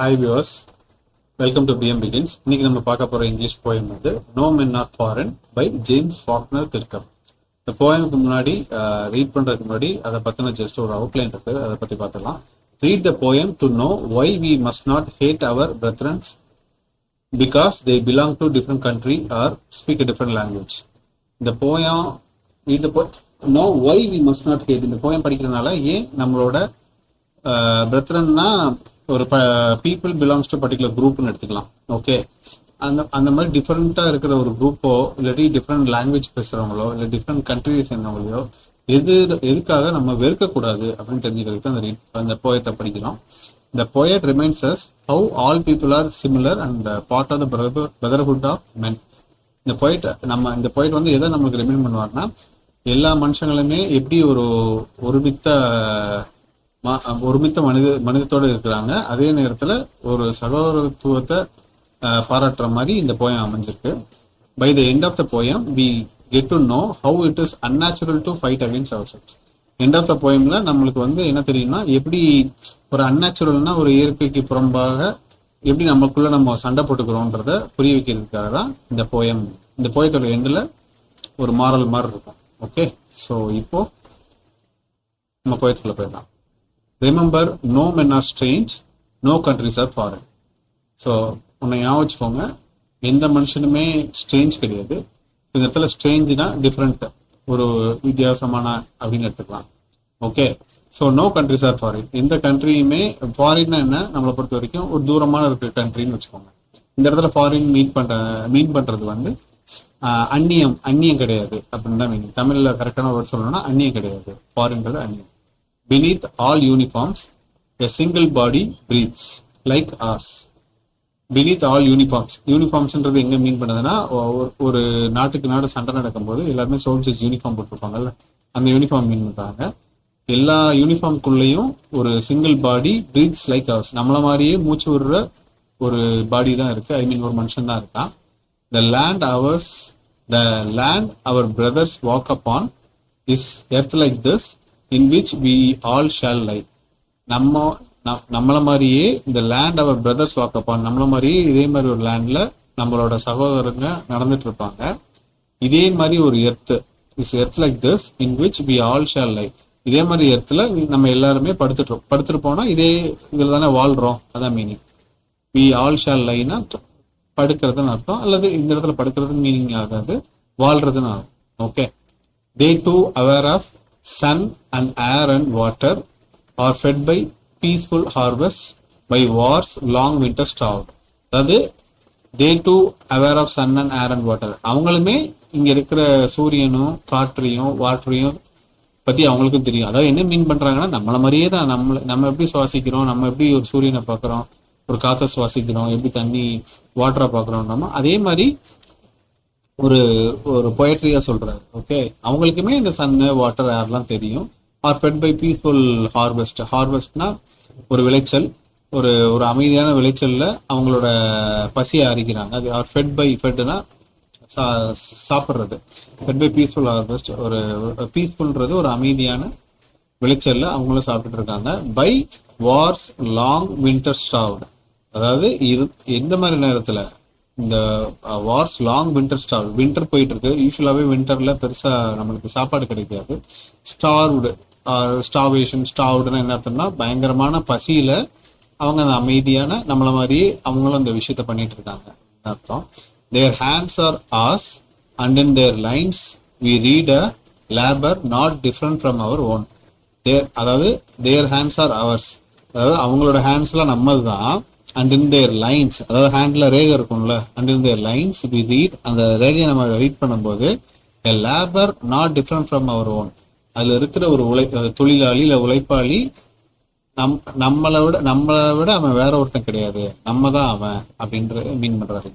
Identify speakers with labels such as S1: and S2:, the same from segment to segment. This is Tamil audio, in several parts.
S1: Hi viewers, welcome to BM Begins. இன்னைக்கு நம்ம பார்க்க போற இங்கிலீஷ் போயம் வந்து No Men Are Foreign by James Falconer Kirkup. இந்த போயமுக்கு முன்னாடி ரீட் பண்றதுக்கு முன்னாடி அதை பத்தின ஜஸ்ட் ஒரு அவுட்லைன் இருக்கு, அதை பத்தி பார்த்துலாம். Read the poem to know why we must not hate our brethren because they belong to different country or speak a different language. இந்த poem read the poem know why we must not hate. இந்த போயம் படிக்கிறதுனால ஏன் நம்மளோட பிரத்ரன்னா ஒரு பீப்புள் பிலாங்ஸ் டு பர்டிகுலர் குரூப்னு எடுத்துக்கலாம். ஓகே, அந்த மாதிரி டிஃப்ரெண்டா இருக்கிற ஒரு குரூப்போ இல்லாட்டி டிஃப்ரெண்ட் லாங்குவேஜ் பேசுறவங்களோ இல்லை டிஃப்ரெண்ட் கண்ட்ரியை சேர்ந்தவங்களையோ எதுக்காக நம்ம வெறுக்கக்கூடாது அப்படின்னு தெரிஞ்சுக்கிறதுக்கு அந்த போயத்தை படிக்கிறோம். The poet reminds us how all people are similar and part of the brotherhood of men. இந்த போயிட் வந்து எதை நம்மளுக்கு ரிமைண்ட் பண்ணுவார்னா, எல்லா மனுஷங்களுமே எப்படி ஒருமித்த மனிதத்தோட இருக்கிறாங்க, அதே நேரத்துல ஒரு சகோதரத்துவத்தை பாராட்டுற மாதிரி இந்த போயம் அமைஞ்சிருக்கு. By the end of the poem we get to know how it is unnatural to fight against our selves. End of the போயம்ல நம்மளுக்கு வந்து என்ன தெரியும்னா, எப்படி ஒரு அன்நேச்சுரல்னா ஒரு இயற்கைக்கு புறம்பாக எப்படி நமக்குள்ள நம்ம சண்டை போட்டுக்கிறோன்றத புரிய வைக்கிறதுக்காக தான் இந்த போயத்தோட எண்டில் ஒரு மாரல் மாதிரி இருக்கும். ஓகே, ஸோ இப்போ நம்ம போயத்துக்குள்ள போயிடலாம். Remember, no men are strange, no countries are foreign. So உன்னை ஞாபகம் வச்சுக்கோங்க, எந்த மனுஷனுமே ஸ்ட்ரேஞ்ச் கிடையாது. இந்த இடத்துல ஸ்ட்ரேஞ்சுனா டிஃப்ரெண்ட், ஒரு வித்தியாசமான அப்படின்னு எடுத்துக்கலாம். Okay, so no countries are foreign. எந்த கண்ட்ரியுமே ஃபாரின்னா என்ன, நம்மளை பொறுத்த வரைக்கும் ஒரு தூரமான இருக்கிற கண்ட்ரின்னு வச்சுக்கோங்க. இந்த இடத்துல ஃபாரின் மீன் பண்றது வந்து அந்நியம் கிடையாது அப்படின்னு தான் மீனிங். தமிழ்ல கரெக்டான வேர்ட் சொல்லணும்னா அந்நியம் கிடையாது, ஃபாரின்றது அந்நியம். Beneath all uniforms, a single body breathes like us. Beneath all uniforms. யூனிஃபார்ம்ஸ்ன்றது எங்க மீன் பண்ணுதுன்னா, ஒரு நாட்டுக்கு நாடு சண்டை நடக்கும்போது எல்லாருமே சோல்ஜர்ஸ் யூனிஃபார்ம் போட்டிருப்பாங்கல்ல, அந்த யூனிஃபார்ம் மீன் பண்றாங்க. எல்லா யூனிஃபார்ம்குள்ளேயும் ஒரு சிங்கிள் பாடி பிரீத்ஸ் லைக் us. நம்மள மாதிரியே மூச்சு விடுற ஒரு பாடி தான் இருக்கு, ஐ மீன் ஒரு மனுஷன் தான் இருக்கான். The land our brothers walk upon is earth like this, in which we all shall lie. நம்மள மாதிரியே இந்த land our brothers walk upon மாதிரியே இதே மாதிரி ஒரு லேண்ட்ல நம்மளோட சகோதரங்க நடந்துட்டு இருப்பாங்க. இதே மாதிரி ஒரு earth like this in which we all shall lie. இதே மாதிரி எர்த்துல நம்ம எல்லாருமே படுத்துருப்போம்னா இதுல தானே வாழ்றோம், அதான் மீனிங். வி ஆல் ஷால் லைனா படுக்கிறதுன்னு அர்த்தம், அல்லது இந்த இடத்துல படுக்கிறதுன்னு மீனிங் ஆகாது, வாழ்றதுன்னு ஆகும். Okay, they too aware of sun and air and water are fed by peaceful harvest by wars long winter starved. அதாவது they too aware of sun and air and water. அவங்களுமே இங்க இருக்கிற சூரியனும் காற்றையும் வாட்டரையும் பத்தி அவங்களுக்கும் தெரியும். அதாவது என்ன மீன் பண்றாங்கன்னா, நம்மள மாதிரியே தான் நம்ம எப்படி சுவாசிக்கிறோம், நம்ம எப்படி ஒரு சூரியனை பார்க்கிறோம், ஒரு காற்றை சுவாசிக்கிறோம், எப்படி தண்ணி வாட்டரை பார்க்கிறோம், நம்ம அதே மாதிரி ஒரு பொயட்ரியா சொல்றாரு. ஓகே, அவங்களுக்குமே இந்த சன்னு வாட்டர் ஏர்லாம் தெரியும். ஆர் ஃபெட் பை பீஸ்ஃபுல் ஹார்வெஸ்ட்னா ஒரு விளைச்சல், ஒரு அமைதியான விளைச்சல்ல அவங்களோட பசியை அறிக்கிறாங்க. அது ஆர் ஃபெட்னா சாப்பிட்றது. ஃபெட் பை பீஸ்ஃபுல் ஹார்வெஸ்ட், ஒரு பீஸ்ஃபுல்ன்றது ஒரு அமைதியான விளைச்சல்ல அவங்களும் சாப்பிட்டுட்டு இருக்காங்க. By wars long winter starved. அதாவது எந்த மாதிரி நேரத்துல இந்த wars long winter starve, winter போயிட்டு இருக்கு. யூஸ்வலாவே வின்டர்ல பெருசா நம்மளுக்கு சாப்பாடு கிடைக்காது. ஸ்டாவ்டுன்னா என்ன அர்த்தம்னா, பயங்கரமான பசியில அவங்க அந்த அமைதியான நம்மள மாதிரியே அவங்களும் அந்த விஷயத்த பண்ணிட்டு இருக்காங்க அர்த்தம். Their hands are ours and in their lines we read a labour not different from our own. அதாவது தேர் ஹேண்ட்ஸ் ஆர் அவர்ஸ், அதாவது அவங்களோட ஹேண்ட்ஸ்லாம் நம்மது தான். அண்ட் இன் தேர் லைன்ஸ், அதாவது ஹேண்ட்ல ரேகை இருக்கும்ல, and in their lines we read, அந்த ரேகையை நம்ம ரீட் பண்ணும்போது a labor not different from our own. அதுல இருக்கிற ஒரு தொழிலாளி இல்ல உழைப்பாளி நம்மளை விட அவன் வேற ஒருத்தன் கிடையாது, நம்ம தான் அவன் அப்படின்ற மீன் பண்றாரு.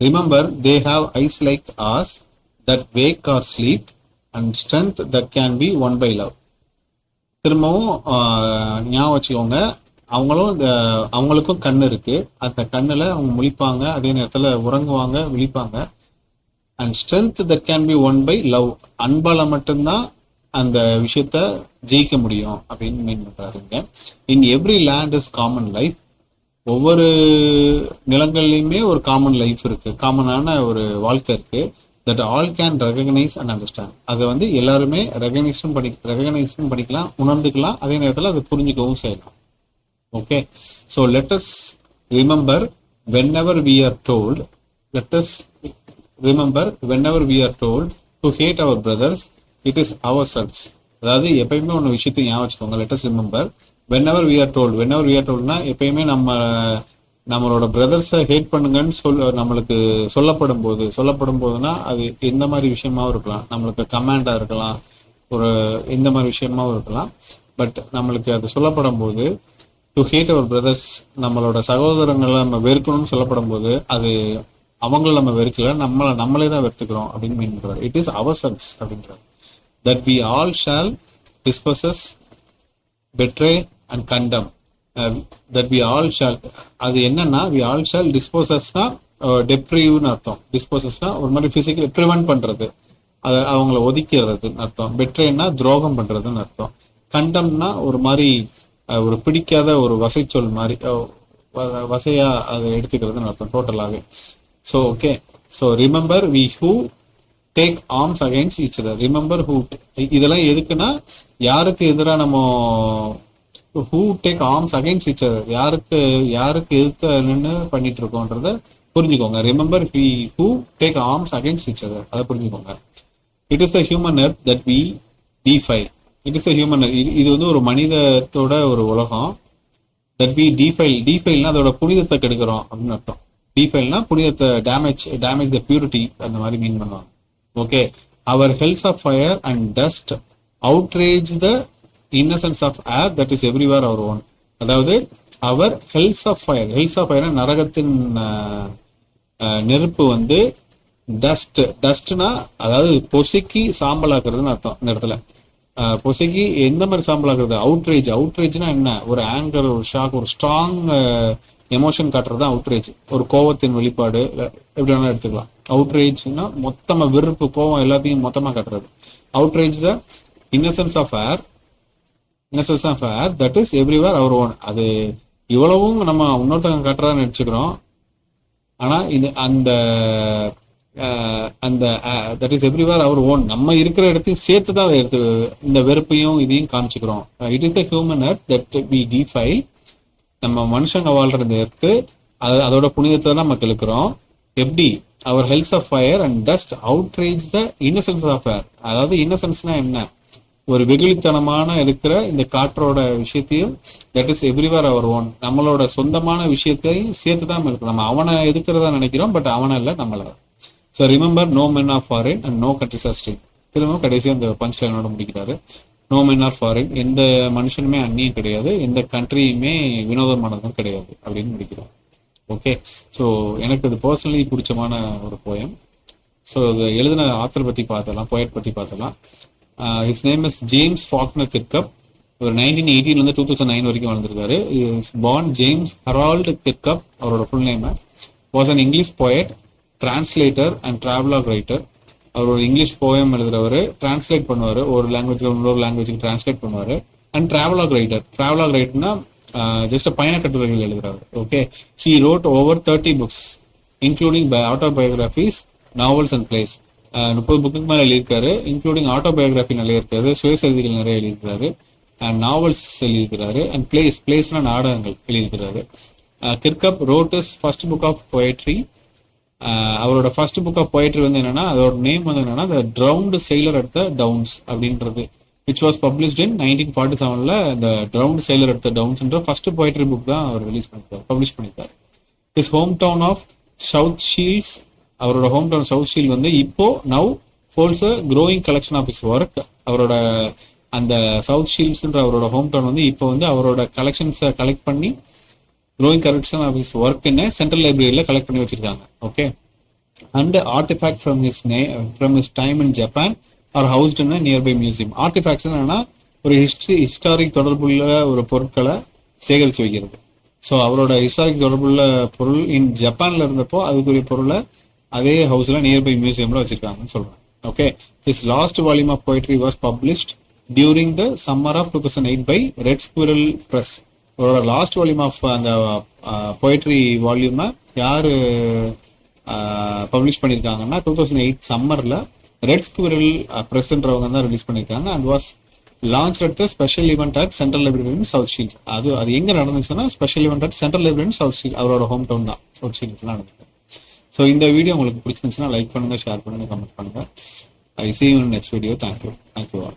S1: Remember, they have eyes like us that wake or sleep and strength that can be won by love. திரும்பவும் ஞாபகம் வச்சுக்கோங்க, அவங்களுக்கும் கண்ணு இருக்கு, அந்த கண்ணுல அவங்க முழிப்பாங்க, அதே நேரத்துல உறங்குவாங்க, விழிப்பாங்க. And strength that can be won by love. அன்பால மட்டும்தான் அந்த விஷயத்த ஜெயிக்க முடியும் அப்படின்னு மீன் பண்றாருங்க. In every land is common life ஒவ்வொரு நிலங்கள்லையுமே ஒரு காமன் லைஃப் இருக்கு, காமனான ஒரு வாழ்க்கை இருக்கு. That all can recognise and understand. அதை வந்து எல்லாருமே ரெகனைஸும் பண்ணிக்கலாம், உணர்ந்துக்கலாம், அதே நேரத்தில் அதை புரிஞ்சுக்கவும் செய்யலாம். Okay, so let us remember whenever we are told let us remember whenever we are told to hate our brothers, it is ourselves. அதாவது எப்பயுமே ஒன்று விஷயத்தை ஞாபகம் வச்சுக்கோங்க. let us remember whenever we are toldனா எப்பயுமே நம்மளோட பிரதர்ஸை ஹேட் பண்ணுங்கன்னு நம்மளுக்கு சொல்லப்படும் போதுனா அது எந்த மாதிரி விஷயமாவும் இருக்கலாம், நம்மளுக்கு கமாண்டா இருக்கலாம், ஒரு எந்த மாதிரி விஷயமாவும் இருக்கலாம். பட் நம்மளுக்கு அது சொல்லப்படும் போது டு ஹேட் அவர் பிரதர்ஸ், நம்மளோட சகோதரங்களை நம்ம வெறுக்கணும்னு சொல்லப்படும் போது அது அவங்கள நம்ம வெறுக்கல, நம்மளே தான் வெறுத்துக்கிறோம் அப்படின்னு மீன் பண்றாரு. இட் இஸ் அவர் செல்ஸ் அப்படின்றாரு. That we all shall dispossess, betray and condemn. That we all shall, அது என்னன்னா வி ஆல் ஷால் டிஸ்போசஸ்னா டெப்ரிவ்னு அர்த்தம். டிஸ்போசஸ்னா ஒரு மாதிரி பிசிக்கலி ப்ரிவென்ட் பண்றது, அதை அவங்கள ஒதுக்கிறதுன்னு அர்த்தம். பெட்ரேன்னா துரோகம் பண்றதுன்னு அர்த்தம். கண்டம்னா ஒரு மாதிரி ஒரு பிடிக்காத ஒரு வசைச்சொல் மாதிரி, வசையா அதை எடுத்துக்கிறதுன்னு அர்த்தம் டோட்டலாகவே. So okay, so remember we who take arms against each other. Remember who, இதெல்லாம் எதுக்குன்னா யாருக்கு எதிராக நம்ம who take arms against each other, யாருக்கு எதிர்த்து நின்று பண்ணிட்டு இருக்கோன்றத புரிஞ்சுக்கோங்க. Remember we who take arms against each other, அதை புரிஞ்சுக்கோங்க. It is the human earth that we defile. It is the human, இது வந்து ஒரு மனிதத்தோட ஒரு உலகம். தட் வி டிஃபைல்னா அதோட புனிதத்தை கெடுக்கிறோம் அப்படின்னு அர்த்தம். டிஃபைல்னா புனிதத்தை டேமேஜ் த பியூரிட்டி, அந்த மாதிரி மீன் பண்ணுவாங்க. Okay, our hells of fire and dust outrage the innocence of air that is everywhere our own. அதாவது அவர் ஹெல்ஸ் ஆஃப் ஃபயர் நரகத்தின் நெருப்பு வந்து டஸ்ட்னா அதாவது பொசுக்கி சாம்பலாக்குறதுன்னு அர்த்தம். இந்த இடத்துல பொசுக்கி எந்த மாதிரி சாம்பலாக்குறது, அவுட்ரேஜ்னா என்ன, ஒரு ஆங்கர், ஒரு ஷாக், ஒரு ஸ்ட்ராங் எமோஷன் காட்டுறது தான் அவுட்ரேஜ். ஒரு கோவத்தின் வெளிப்பாடு எப்படி வேணாலும் எடுத்துக்கலாம். அவுட்ரேஜ்னா மொத்தமா வெறுப்பு, கோவம் எல்லாத்தையும் மொத்தமா காட்டுறது. Outrage the innocence of air that is everywhere our own. அது இவ்வளவும் நம்ம இன்னொருத்தவங்க காட்டுறதா நினைச்சுக்கிறோம், ஆனா இது அந்த that is everywhere our own, நம்ம இருக்கிற இடத்தையும் சேர்த்து தான் அதை எடுத்து இந்த வெறுப்பையும் இதையும் காமிச்சுக்கிறோம். It is the human earth that we defile. நம்ம மனுஷங்க வாழ்றது எடுத்து அதோட புனிதத்தை தான் நம்ம இழுக்கிறோம். எப்படி, our hells of fire and dust outrage the innocence of air. அதாவது இன்னசென்ஸ்னா என்ன, ஒரு வெகுளித்தனமான இருக்கிற இந்த காற்றோட விஷயத்தையும் that is everywhere our own, நம்மளோட சொந்தமான விஷயத்தையும் சேர்த்து தான் இருக்கு. நம்ம அவனை எதுக்கிறதா நினைக்கிறோம், பட் அவனை இல்லை, நம்மள. So remember no men are foreign and no countries are strange. திரும்ப கடைசியாக அந்த பஞ்ச் லைனோட முடிக்கிறாரு. நோ மென் ஆர் ஃபாரின், எந்த மனுஷனுமே அந்நியம் கிடையாது, எந்த கண்ட்ரியுமே வினோதமானதும் கிடையாது அப்படின்னு முடிக்கிறார். ஓகே, ஸோ எனக்கு இது பர்சனலி பிடிச்சமான ஒரு போயம். ஸோ இது எழுதின ஆத்தர் பற்றி பார்த்தலாம், போயட் பற்றி பார்த்தலாம். His name is James Falconer Kirkup. ஒரு 1980 2009 வரைக்கும் வளர்ந்துருக்காரு. பார்ன் ஜேம்ஸ் ஹெரால்டு கிர்கப், அவரோட full name. Was an English poet, translator and travelogue writer. அவர் ஒரு இங்கிலீஷ் போயம் எழுதுறவர், டிரான்ஸ்லேட் பண்ணுவார், ஒரு லாங்குவேஜ்ல இன்னொரு லாங்குவேஜுக்கு டிரான்ஸ்லேட் பண்ணுவார். அண்ட் டிராவலாக் ரைட்டர்னா ஜஸ்ட் பயண கட்டுரைகள் எழுதுறாரு. Okay, he wrote over 30 books including autobiographies, novels and plays. 30 புக்குக்கு மேலே எழுதியிருக்காரு, இன்க்ளூடிங் ஆட்டோபயோகிராஃபி நிறைய இருக்காரு, சுயசரிதைகள் நிறைய எழுதியிருக்காரு, அண்ட் நாவல்ஸ் எழுதியிருக்கிறாரு, அண்ட் பிளேஸ்னா நாடகங்கள் எழுதியிருக்கிறாரு. Kirkup wrote his first book of poetry. அவரோட ஃபர்ஸ்ட் புக் ஆஃப் போயட்ரி வந்து என்னன்னா, அதோட நேம் வந்து என்னன்னா the drowned sailor at the Downs அப்படின்றது, விச் வாஸ் பப்ளிஷ்ட் இன் 1947. இந்த ட்ரவுண்ட் செயிலர் அட் த டவுன்ஸ்ன்ற ஃபர்ஸ்ட் போயட்ரி புக் தான் அவர் பப்ளிஷ் பண்ணியிருக்காரு. His home town of South Shields, அவரோட ஹோம் டவுன் சவுத் ஷீல்ட் வந்து இப்போ now holds a growing collection of his work. அவரோட அந்த சவுத் ஷீல்ட்ஸ்ன்ற அவரோட ஹோம் டவுன் வந்து இப்போ வந்து அவரோட கலெக்ஷன்ஸை கலெக்ட் பண்ணி growing collection of his work in a central library collect பண்ணி வச்சிருக்காங்க. Okay, and artifact from his time in Japan are housed in a nearby museum. Artefacts என்னன்னா ஒரு ஹிஸ்டாரிக் தொடர்புள்ள ஒரு பொருட்களை சேகரித்து வைக்கிறது. ஸோ அவரோட ஹிஸ்டாரிக் தொடர்புள்ள பொருள் இன் ஜப்பான்ல இருந்தப்போ அதுக்குரிய பொருளை அதே ஹவுஸ்ல நியர்பை மியூசியம்ல வச்சிருக்காங்கன்னு சொல்றாங்க. Okay, his last volume of poetry was published during the summer of 2008 by Red Squirrel Press. அவரோட லாஸ்ட் வால்யூம் ஆஃப் அந்த போயட்ரி வால்யூமை யார் பப்ளிஷ் பண்ணியிருக்காங்கன்னா 2008 சம்மரில் ரெட் ஸ்குவிரல் ப்ரெஸ்ன்றவங்க தான் ரிலீஸ் பண்ணியிருக்காங்க. And was launch at the special event at central library in South shield. அது எங்கே நடந்துச்சுன்னா special event at central library in South shield, அவரோட ஹோம் டவுன் தான் சவுத் ஷீல்ட்ல நடந்துருக்கு. ஸோ இந்த வீடியோ உங்களுக்கு பிடிச்சிருந்துச்சுன்னா லைக் பண்ணுங்கள், ஷேர் பண்ணுங்கள், கமெண்ட் பண்ணுங்கள். ஐ see you in next video. Thank you all.